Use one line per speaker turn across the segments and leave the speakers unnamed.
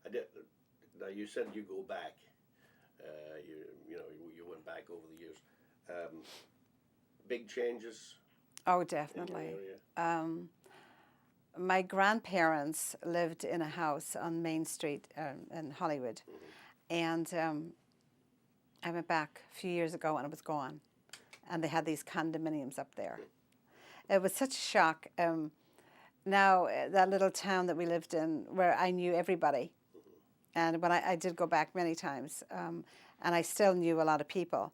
I did, now you said you go back. You went back over the years. Big changes
Oh,
in the
definitely.
area.
My grandparents lived in a house on Main Street in Hollywood, and I went back a few years ago and it was gone, and they had these condominiums up there. It was such a shock. Now, that little town that we lived in, where I knew everybody, and when I did go back many times, and I still knew a lot of people.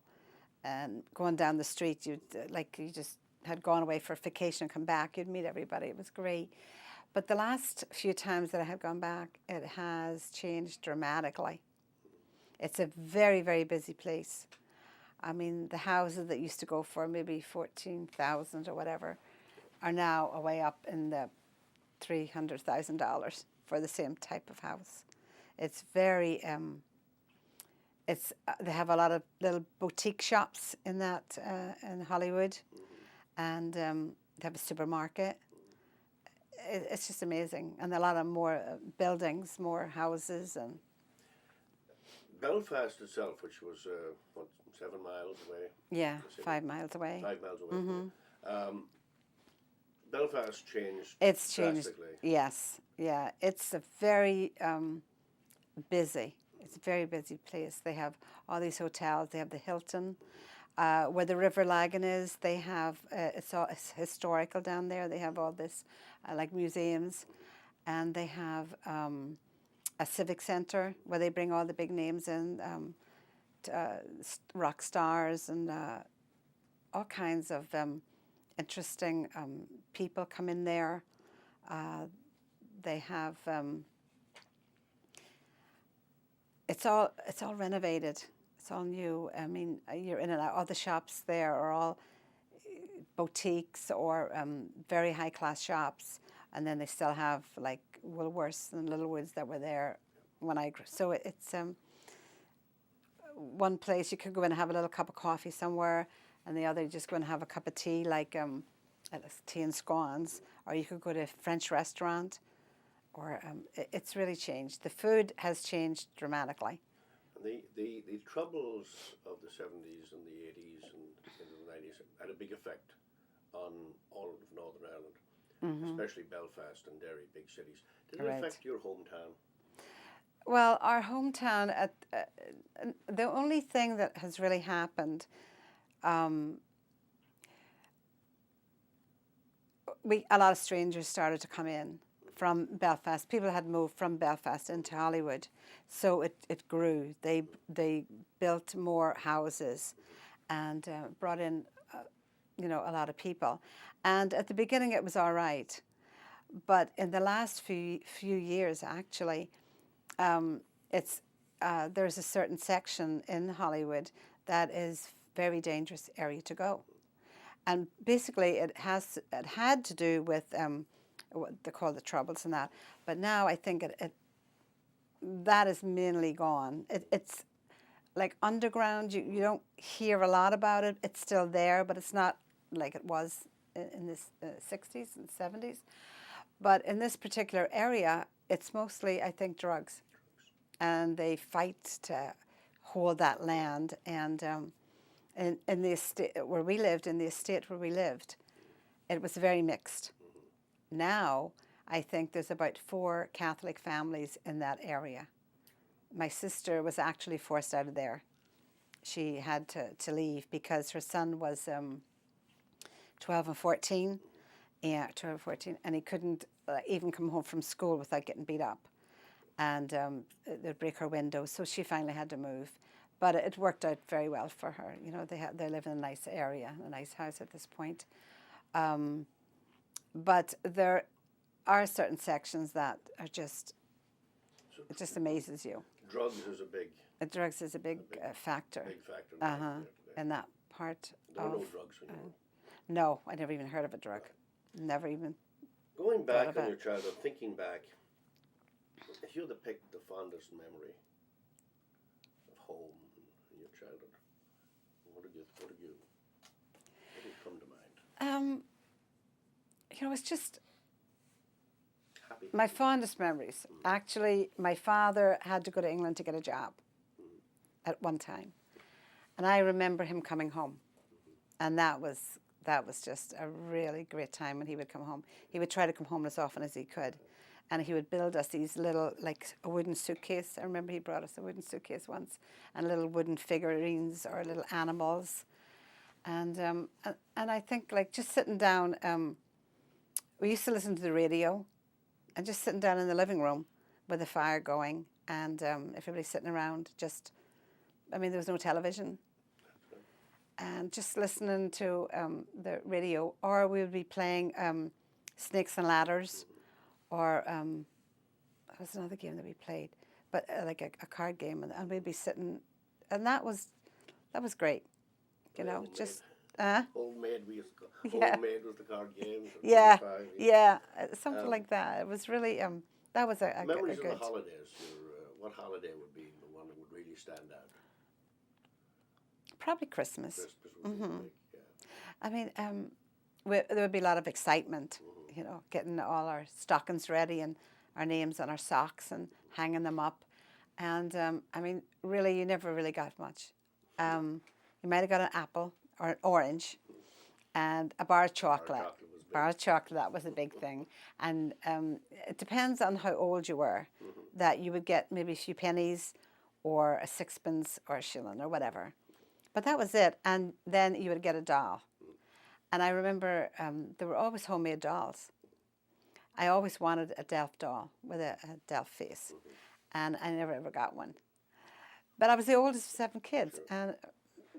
And going down the street, you just had gone away for vacation, come back, you'd meet everybody. It was great. But the last few times that I have gone back, it has changed dramatically. It's a very, very busy place. I mean, the houses that used to go for maybe 14,000 or whatever are now away up in the $300,000 for the same type of house. It's very, they have a lot of little boutique shops in that in Hollywood, and they have a supermarket. It's just amazing, and a lot of more buildings, more houses, and
Belfast itself, which was 7 miles away.
yeah, 5 miles away.
5 miles away. Belfast changed
It's changed.
drastically.
Yes, yeah. It's a very busy. It's a very busy place. They have all these hotels. They have the Hilton, where the River Lagan is. They have it's historical down there. They have all this like museums, and they have a civic center where they bring all the big names in, rock stars and all kinds of interesting people come in there. They have it's all renovated. It's all new. I mean, you're in and out. All the shops there are all boutiques or very high class shops, and then they still have like Woolworths and Littlewoods that were there when I grew. So it's one place you could go in and have a little cup of coffee somewhere, and the other you just go and have a cup of tea, like tea and scones, or you could go to a French restaurant, or it's really changed. The food has changed dramatically.
The troubles of the 70s and the 80s and into the 90s had a big effect on all of Northern Ireland, especially Belfast and Derry, big cities. Did it
Right.
affect your hometown?
Well, our hometown, the only thing that has really happened, a lot of strangers started to come in from Belfast. People had moved from Belfast into Hollywood, so it grew. They built more houses and brought in, a lot of people. And at the beginning, it was all right, but in the last few years, actually, there's a certain section in Hollywood that is very dangerous area to go, and basically it had to do with what they call the troubles and that, but now I think that is mainly gone. It's like underground. You don't hear a lot about it. It's still there, but it's not like it was in the 60s and 70s. But in this particular area, it's mostly, I think, drugs. And they fight to hold that land. And in the estate where we lived, it was very mixed. Now, I think there's about 4 Catholic families in that area. My sister was actually forced out of there. She had to leave because her son was 12 and 14. Yeah, 12 and 14. And he couldn't even come home from school without getting beat up. And they'd break her windows, so she finally had to move. But it worked out very well for her. They live in a nice area, a nice house at this point. But there are certain sections that are it just amazes you.
Drugs is a big
factor.
big factor.
In that part
There were
of.
no drugs when you were.
No, I never even heard of a drug. Never even.
Going back
of
on
it.
your childhood, thinking back, if you had to pick the fondest memory of home in your childhood, what did come to mind?
It's just
Happiest
My fondest memories. Actually, my father had to go to England to get a job at one time, and I remember him coming home, and that was just a really great time when he would come home. He would try to come home as often as he could, and he would build us these little, like a wooden suitcase. I remember he brought us a wooden suitcase once, and little wooden figurines or little animals, and I think like just sitting down. We used to listen to the radio, and just sitting down in the living room with the fire going, and everybody sitting around. There was no television, and just listening to the radio, or we would be playing snakes and ladders, or what was another game that we played, but like a card game, and we'd be sitting, and that was great, you know, just.
Old Maid, we used to call.
Yeah.
Old Maid was the card games.
Something like that. It was really that was a
Memories
good.
of the holidays. What holiday would be the one that would really stand out?
Probably Christmas.
Christmas would be big, yeah.
I mean, there would be a lot of excitement, you know, getting all our stockings ready and our names on our socks and hanging them up, and I mean, really, you never really got much. You might have got an apple or an orange, and a bar of chocolate. Bar of chocolate, that was a big thing. And it depends on how old you were, that you would get maybe a few pennies or a sixpence or a shilling or whatever. But that was it. And then you would get a doll. And I remember there were always homemade dolls. I always wanted a Delft doll with a Delft face. And I never ever got one. But I was the oldest of 7 kids. And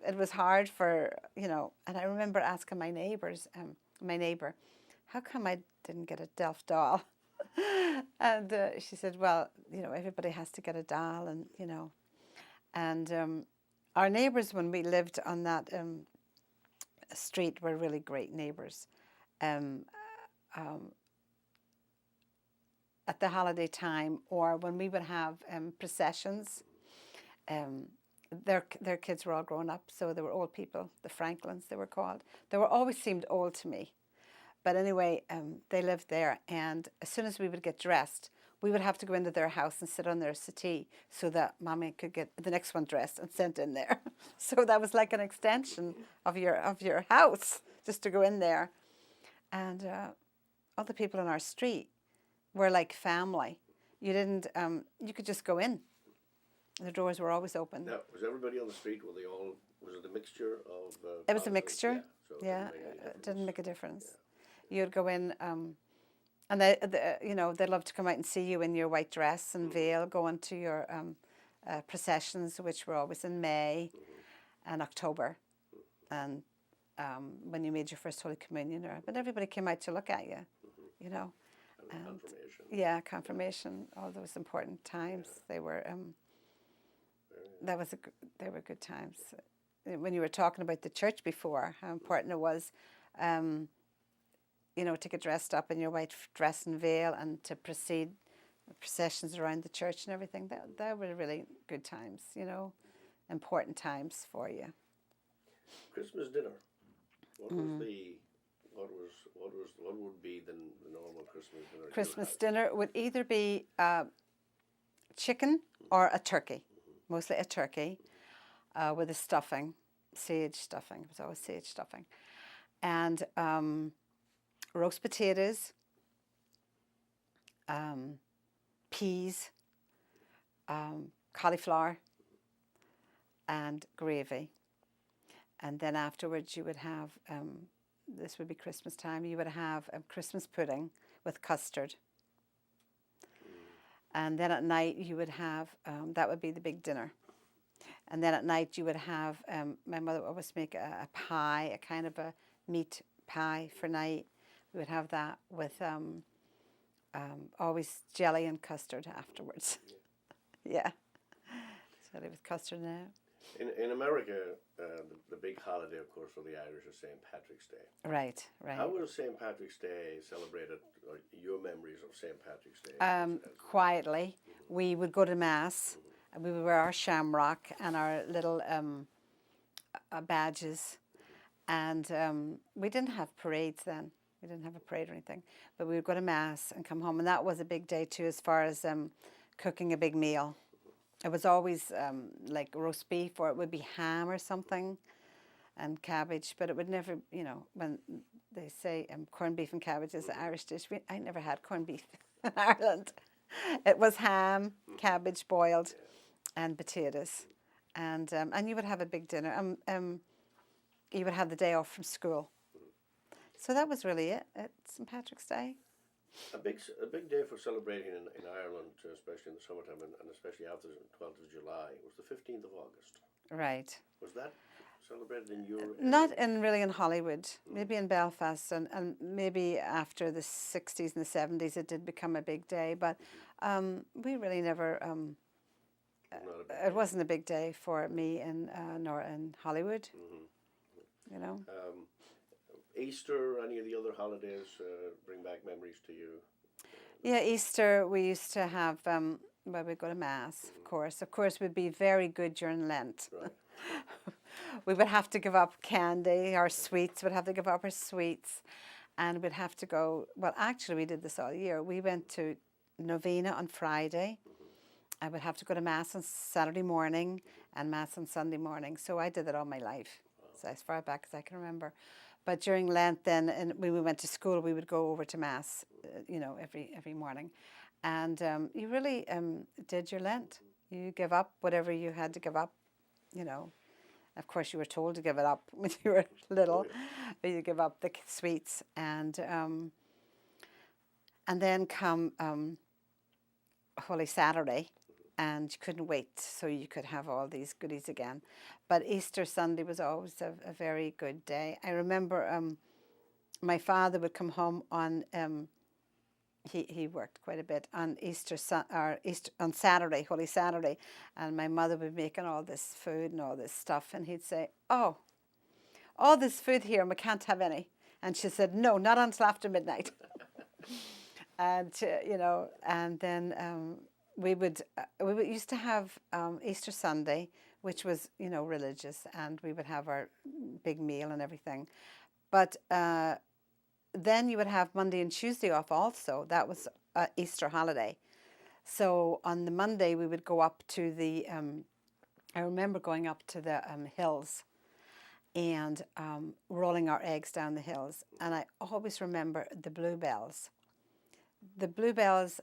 it was hard for, you know, and I remember asking my neighbour, how come I didn't get a Delft doll? And she said, well, you know, everybody has to get a doll, and, you know. And our neighbours, when we lived on that street, were really great neighbours. At the holiday time, or when we would have processions, their kids were all grown up, so they were old people, the Franklins they were called. They were always seemed old to me. But anyway, they lived there, and as soon as we would get dressed, we would have to go into their house and sit on their settee so that Mommy could get the next one dressed and sent in there. So that was like an extension of your house, just to go in there. And other people in our street were like family. You didn't, you could just go in. The doors were always open.
Now, was everybody on the street, was it a mixture of...
It was a mixture.
Yeah,
So it didn't make a difference. Yeah. You'd go in, and they'd love to come out and see you in your white dress and veil, going to your processions, which were always in May and October, and when you made your first Holy Communion. But everybody came out to look at you, you know.
And confirmation.
Yeah, confirmation, all those important times. They were... they were good times. When you were talking about the church before, how important it was, you know, to get dressed up in your white dress and veil and to proceed processions around the church and everything. That were really good times, you know, important times for you.
Christmas dinner. What would be the normal Christmas dinner?
Christmas dinner would either be chicken or a turkey. Mostly a turkey with a stuffing, sage stuffing. It was always sage stuffing. And roast potatoes, peas, cauliflower, and gravy. And then afterwards you would have, this would be Christmas time, you would have a Christmas pudding with custard. And then at night you would have, that would be the big dinner. And then at night you would have, my mother would always make a pie, a kind of a meat pie for night. We would have that with always jelly and custard afterwards. Yeah. Jelly with custard now.
In America, the big holiday, of course, for the Irish is St. Patrick's Day.
Right.
How was St. Patrick's Day celebrated, or your memories of St. Patrick's Day?
Quietly. We would go to Mass, and we would wear our shamrock and our little badges, and we didn't have parades then. We didn't have a parade or anything. But we would go to Mass and come home. And that was a big day too, as far as cooking a big meal. It was always like roast beef, or it would be ham or something, and cabbage. But it would never, when they say corned beef and cabbage is an Irish dish, I never had corned beef in Ireland. It was ham, cabbage boiled, and potatoes. And you would have a big dinner. You would have the day off from school. So that was really it at St. Patrick's Day.
A big day for celebrating in Ireland, especially in the summertime, and especially after the 12th of July, was the 15th of August.
Right.
Was that celebrated in your area?
Not really in Hollywood, maybe in Belfast, and maybe after the 60s and the 70s it did become a big day, but we really never, it wasn't a big day for me nor in Hollywood,
Easter, any of the other holidays bring back memories to you?
Yeah, Easter we used to have, we'd go to Mass, of course we'd be very good during Lent.
Right.
We would have to give up candy, our sweets, we'd have to give up our sweets, and we'd have to go, well actually we did this all year, we went to Novena on Friday, I would have to go to Mass on Saturday morning and Mass on Sunday morning, so I did that all my life, so as far back as I can remember. But during Lent then, and when we went to school, we would go over to Mass, every morning. And you really did your Lent. You give up whatever you had to give up, Of course, you were told to give it up when you were little. But you give up the sweets. And then come Holy Saturday, and you couldn't wait, so you could have all these goodies again. But Easter Sunday was always a very good day. I remember my father would come home on, he worked quite a bit, on Easter on Saturday, Holy Saturday, and my mother would be making all this food and all this stuff, and he'd say, "Oh, all this food here, and we can't have any." And she said, "No, not until after midnight." And, and then we used to have Easter Sunday, which was, religious, and we would have our big meal and everything. But then you would have Monday and Tuesday off also. That was Easter holiday. So on the Monday, we would go up to the, I remember going up to the hills and rolling our eggs down the hills. And I always remember the bluebells. The bluebells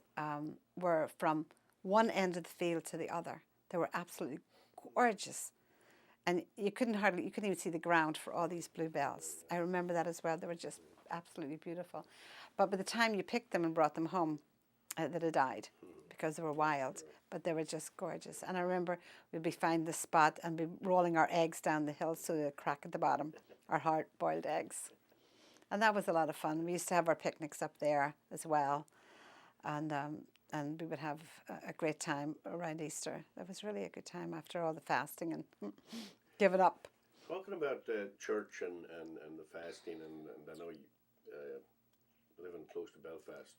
were from one end of the field to the other. They were absolutely gorgeous. And you couldn't even see the ground for all these bluebells. I remember that as well. They were just absolutely beautiful. But by the time you picked them and brought them home, they'd have died because they were wild. But they were just gorgeous. And I remember we'd be finding the spot and be rolling our eggs down the hill so they'd crack at the bottom, our hard-boiled eggs. And that was a lot of fun. We used to have our picnics up there as well. And we would have a great time around Easter. That was really a good time after all the fasting and giving up.
Talking about church and the fasting, and I know you, living close to Belfast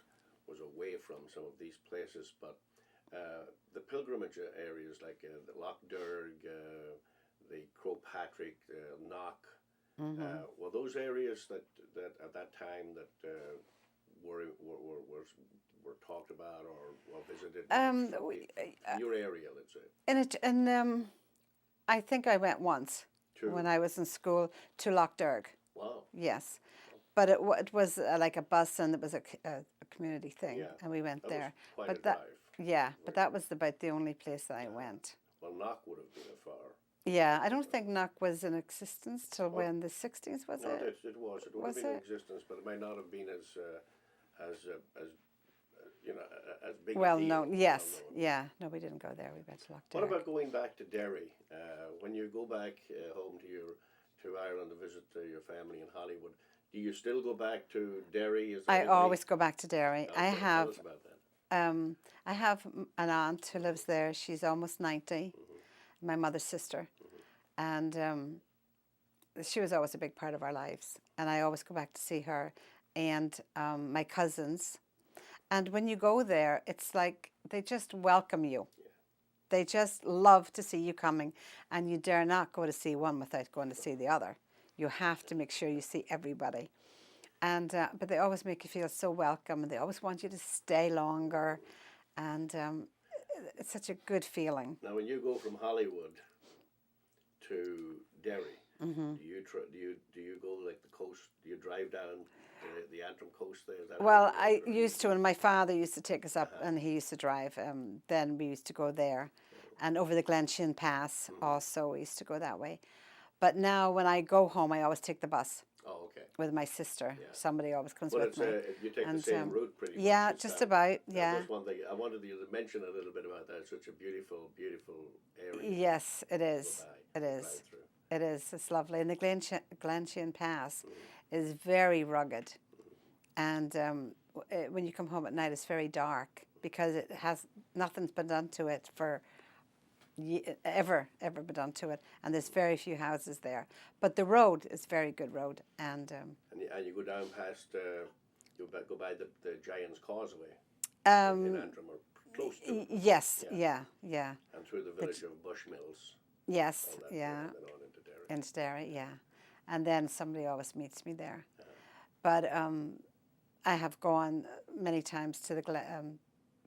was away from some of these places, but the pilgrimage areas like the Loch Derg, the Crowpatrick, Knock, were those areas that at that time that were talked about or visited in your area, let's say?
I think I went once when I was in school to Loch Derg.
Wow.
Yes. But it was like a bus, and it was a community thing, and we went
that
there.
Was quite a drive.
Yeah, but that was about the only place that I went.
Well, Knock would have been far.
Yeah, I don't think Knock was in existence till when, the 60s, was
no,
it?
It was. It would have been in existence, but it might not have been as big
well
a deal.
known. Yes, yeah. No, we didn't go there. We went to Loch Derg.
What about going back to Derry? When you go back home to Ireland to visit your family in Hollywood, do you still go back to Derry?
I always go back to Derry.
Okay, tell us about that.
I have an aunt who lives there. She's almost 90, my mother's sister. And she was always a big part of our lives. And I always go back to see her and my cousins. And when you go there, it's like they just welcome you. Yeah. They just love to see you coming. And you dare not go to see one without going to see the other. You have to make sure you see everybody. And but they always make you feel so welcome, and they always want you to stay longer, and it's such a good feeling.
Now, when you go from Hollywood to Derry, do you go like the coast? Do you drive down the Antrim coast there? Is that
Well,
how you
I
do it, or
used to, and my father used to take us up, and he used to drive. Then we used to go there, and over the Glenshin Pass also we used to go that way. But now when I go home, I always take the bus
Oh, okay.
with my sister.
Yeah.
Somebody always comes
Well,
with
it's
me.
you take
And
the same route pretty much.
yeah,
this
just
time.
about.
That
Yeah.
was one thing I wanted you to mention a little bit about that. It's such a beautiful, beautiful area.
Yes, it
to go
is.
by,
It
to
is.
drive through.
It is. It's lovely. And the Glenshin Pass is very rugged. And when you come home at night, it's very dark because it has nothing's been done to it for ever been done to it. And there's very few houses there. But the road is very good road. And
And you go down past, you go by the Giant's Causeway in Antrim, or close to it.
yes, yeah.
And through the village of Bushmills.
Yes,
All that
yeah.
And then on into Derry.
Into Derry, yeah. And then somebody always meets me there. But I have gone many times to the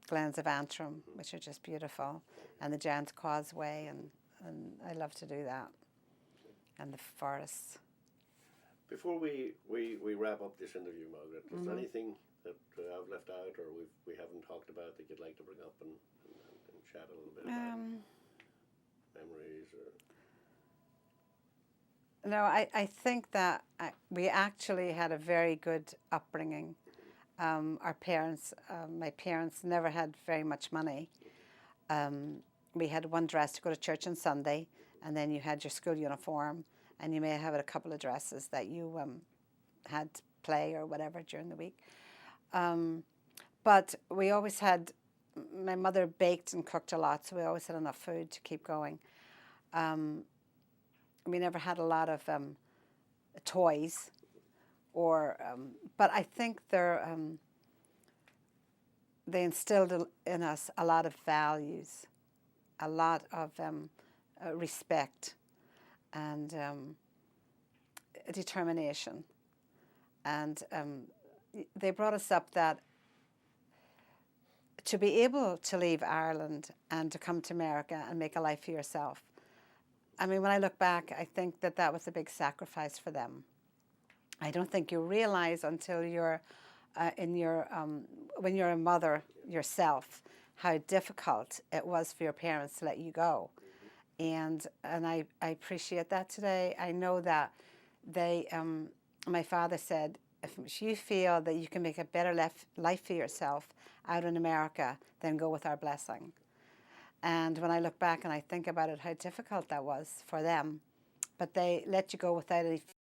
Glens of Antrim, which are just beautiful, and the Giant's Causeway, and I love to do that, and the forests.
Before we wrap up this interview, Margaret, is there anything that I've left out or we haven't talked about that you'd like to bring up and chat a little bit about? Memories or...
No, I think that we actually had a very good upbringing. Our parents, my parents never had very much money. We had one dress to go to church on Sunday, and then you had your school uniform, and you may have a couple of dresses that you had to play or whatever during the week. But we always had, my mother baked and cooked a lot, so we always had enough food to keep going. We never had a lot of toys, or but I think they instilled in us a lot of values, a lot of respect, and determination. And they brought us up that to be able to leave Ireland and to come to America and make a life for yourself. I mean, when I look back, I think that was a big sacrifice for them. I don't think you realize until you're when you're a mother yourself, how difficult it was for your parents to let you go. And I appreciate that today. I know that they, my father said, if you feel that you can make a better life for yourself out in America, then go with our blessing. And when I look back and I think about it, how difficult that was for them, but they let you go without any